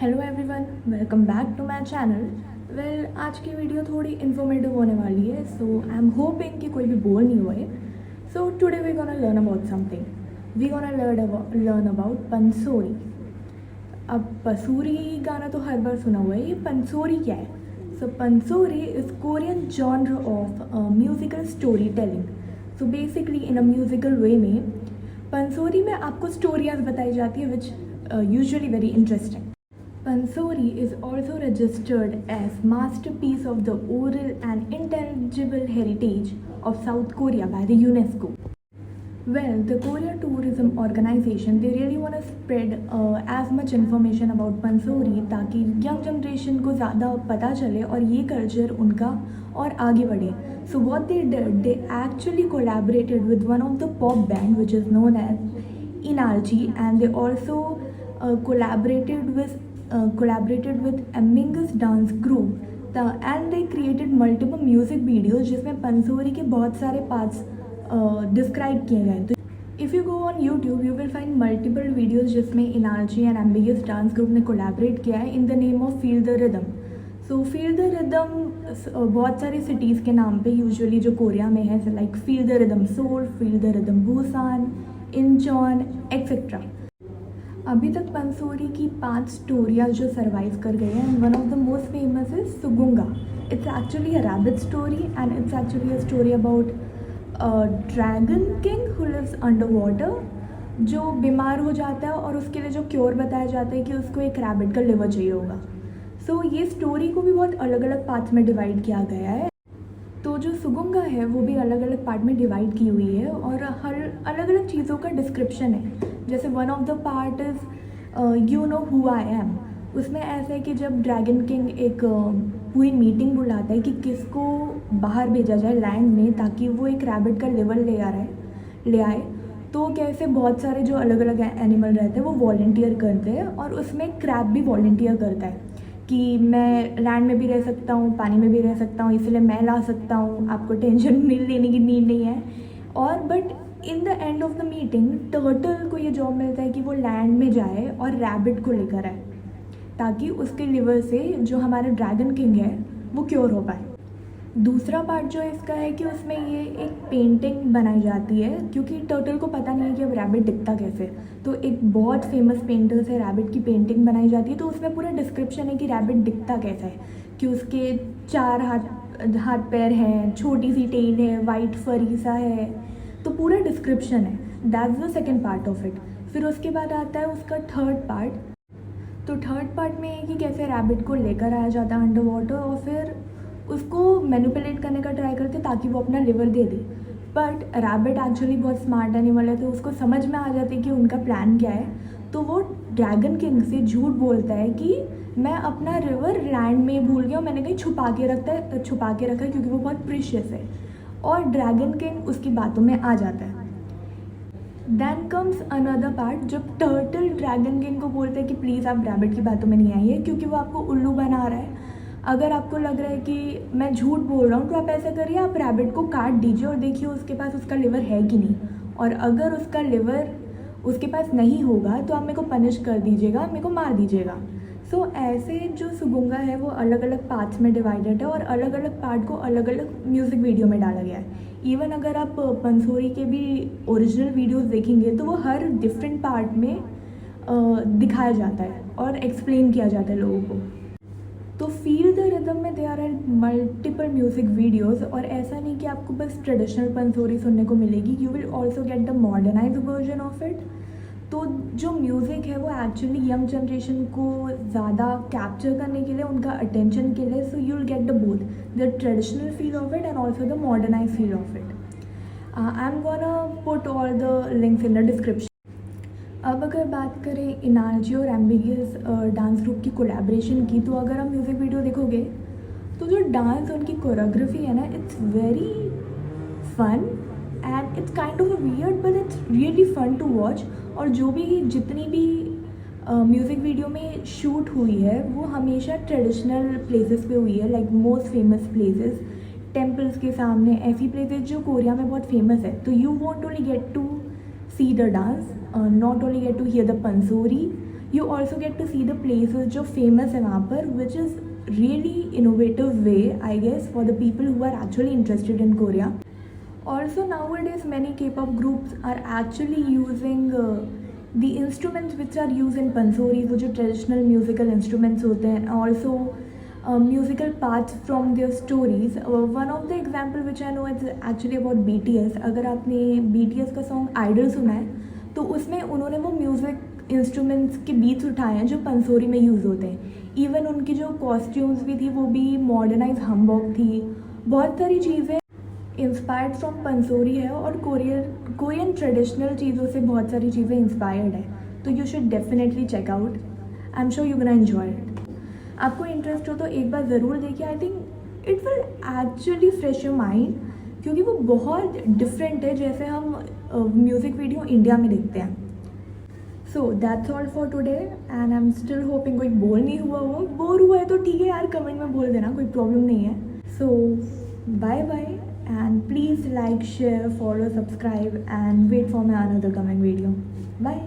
Hello everyone, welcome back to my channel. Well, आज की video थोड़ी इन्फॉर्मेटिव होने वाली है, सो आई एम होपिंग कि कोई भी बोर नहीं हुए। So today we gonna learn about something. We gonna learn about pansori. अब पसूरी गाना तो हर बार सुना हुआ है, ये पंसोरी क्या है? So pansori is Korean genre of musical story telling. So basically in a musical way में पंसोरी में आपको स्टोरियाँ बताई जाती है which usually very interesting. Pansori is also registered as masterpiece of the oral and intelligible heritage of South Korea by the UNESCO. Well, the Korea Tourism Organization, they really want to spread as much information about Pansori ताकि young generation को ज़्यादा पता चले और ये culture उनका और आगे बढ़े. So what they did, they actually collaborated with one of the pop band which is known as Inalji, and they also collaborated with Amingus dance group and they created multiple music videos जिसमें पंसोरी के बहुत सारे parts describe किए गए. तो if you go on YouTube you will find multiple videos जिसमें इनार्जी and ambiguous dance group ने कोलैबोरेट किया है in the name of feel the rhythm. So feel the rhythm बहुत सारी सिटीज़ के नाम पे यूजुअली जो कोरिया में है, like feel the rhythm Seoul, feel the rhythm Busan, Incheon etcetera. अभी तक पंसोरी की 5 स्टोरियाँ जो सर्वाइव कर गई हैं, one of the most famous is Sugungga. It's actually a rabbit story and it's actually a story about dragon king who lives under water, जो बीमार हो जाता है और उसके लिए जो क्योर बताया जाता है कि उसको एक रैबिट का लिवर चाहिए होगा. सो ये स्टोरी को भी बहुत अलग अलग पार्ट्स में डिवाइड किया गया है. तो जो सुगुंगा है वो भी अलग अलग पार्ट में डिवाइड की हुई है और हर अलग अलग चीज़ों का डिस्क्रिप्शन है. जैसे one of the part is you know who I am. उसमें ऐसा है कि जब ड्रैगन किंग एक पूरी मीटिंग बुलाता है कि किसको बाहर भेजा जाए लैंड में ताकि वो एक रैबिट का लिवर ले आए, तो कैसे बहुत सारे जो अलग अलग एनिमल रहते हैं वो वॉल्टियर करते हैं और उसमें क्रैब भी वॉल्टियर करता है कि मैं लैंड में भी रह सकता हूँ, पानी में भी रह सकता हूँ, इसलिए मैं ला सकता हूँ, आपको टेंशन लेने की नीड नहीं है. और but in the end of the meeting turtle को ये जॉब मिलता है कि वो लैंड में जाए और रैबिट को लेकर आए ताकि उसके लिवर से जो हमारा ड्रैगन किंग है वो क्योर हो पाए. दूसरा पार्ट जो इसका है कि उसमें ये एक पेंटिंग बनाई जाती है क्योंकि टर्टल को पता नहीं है कि अब रैबिट दिखता कैसे. तो एक बहुत फेमस पेंटर से रैबिट की पेंटिंग बनाई जाती है. तो उसमें पूरा डिस्क्रिप्शन है कि रैबिट दिखता कैसा है, कि उसके 4 हाथ पैर हैं, छोटी सी टेल है, वाइट फरी सा है. तो पूरा डिस्क्रिप्शन है. That's the second part of it. फिर उसके बाद आता है उसका थर्ड पार्ट. तो थर्ड पार्ट में है कि कैसे रैबिट को लेकर आया जाता है अंडर वाटर और फिर उसको मैनिपुलेट करने का ट्राई करते ताकि वो अपना liver they they. But rabbit actually बहुत स्मार्ट एनिमल है, तो उसको समझ में आ जाती है कि उनका प्लान क्या है. तो वो ड्रैगन किंग से झूठ बोलता है कि मैं अपना लिवर लैंड में भूल गया, मैंने कहीं छुपा के रखा है क्योंकि वो बहुत प्रीशियस है. और ड्रैगन किंग उसकी बातों में आ जाता है. देन कम्स अनदर पार्ट जब टर्टल ड्रैगन किंग को बोलते हैं कि प्लीज़ आप रैबिट की बातों में नहीं आइए क्योंकि वो आपको उल्लू बना रहा है. अगर आपको लग रहा है कि मैं झूठ बोल रहा हूँ तो आप ऐसा करिए, आप रैबिट को काट दीजिए और देखिए उसके पास उसका लिवर है कि नहीं. और अगर उसका लिवर उसके पास नहीं होगा तो आप मेरे को पनिश कर दीजिएगा, मेरे को मार दीजिएगा. सो ऐसे जो सुगुंगा है वो अलग अलग पार्ट्स में डिवाइडेड है और अलग अलग पार्ट को अलग अलग म्यूज़िक वीडियो में डाला गया है. इवन अगर आप पंसोरी के भी ओरिजिनल वीडियोस देखेंगे तो वो हर डिफरेंट पार्ट में दिखाया जाता है और एक्सप्लेन किया जाता है लोगों को. तो फील द रिदम में they are multiple music videos और ऐसा नहीं कि आपको बस ट्रेडिशनल पंसोरी सुनने को मिलेगी, you will also get the modernise version of it. तो जो म्यूज़िक है वो एक्चुअली यंग जनरेशन को ज़्यादा कैप्चर करने के लिए, उनका अटेंशन के लिए. So you will get the both the traditional feel of it and also the modernise feel of it. I am gonna put all the links in the description. अब अगर बात करें इनार्जी और एम्बिगियस डांस ग्रुप की collaboration की, तो अगर आप म्यूज़िक वीडियो देखोगे तो जो डांस उनकी कोरियोग्राफी है ना, it's very fun and it's kind of weird but it's really fun to watch. और जो भी जितनी भी म्यूज़िक वीडियो में शूट हुई है वो हमेशा ट्रेडिशनल प्लेसेस पे हुई है, like most famous places, temples के सामने, ऐसी प्लेसेस जो कोरिया में बहुत फेमस है. तो you want only get to see the dance, not only get to hear the pansori, you also get to see the places जो फेमस है वहाँ पर, which is really innovative way I guess for the people who are actually interested in Korea. Also nowadays many K-pop groups are actually using the instruments which are used in pansori, वो जो traditional musical instruments होते हैं, also musical parts from their stories. One of the example which I know is actually about BTS. अगर आपने BTS का song Idol सुना है तो उसमें उन्होंने वो म्यूज़िक इंस्ट्रूमेंट्स के बीट्स उठाए हैं जो पंसोरी में यूज़ होते हैं. इवन उनकी जो कॉस्ट्यूम्स भी थी वो भी मॉडर्नाइज हम्बॉक थी. बहुत सारी चीज़ें इंस्पायर्ड फ्रॉम पंसोरी है और कोरियन ट्रेडिशनल चीज़ों से बहुत सारी चीज़ें इंस्पायर्ड है. तो you should definitely check out. I am sure you gonna enjoy it. आपको इंटरेस्ट हो तो एक बार ज़रूर देखिए. I think it will actually fresh your mind, क्योंकि वो बहुत डिफरेंट है जैसे हम म्यूज़िक वीडियो इंडिया में देखते हैं. So that's all for today and I am still hopping कोई बोर नहीं हुआ हो. बोर हुआ है तो ठीक है यार, कमेंट में बोल देना, कोई प्रॉब्लम नहीं है. So bye bye and please like, share, follow, subscribe and wait for my another coming video. Bye.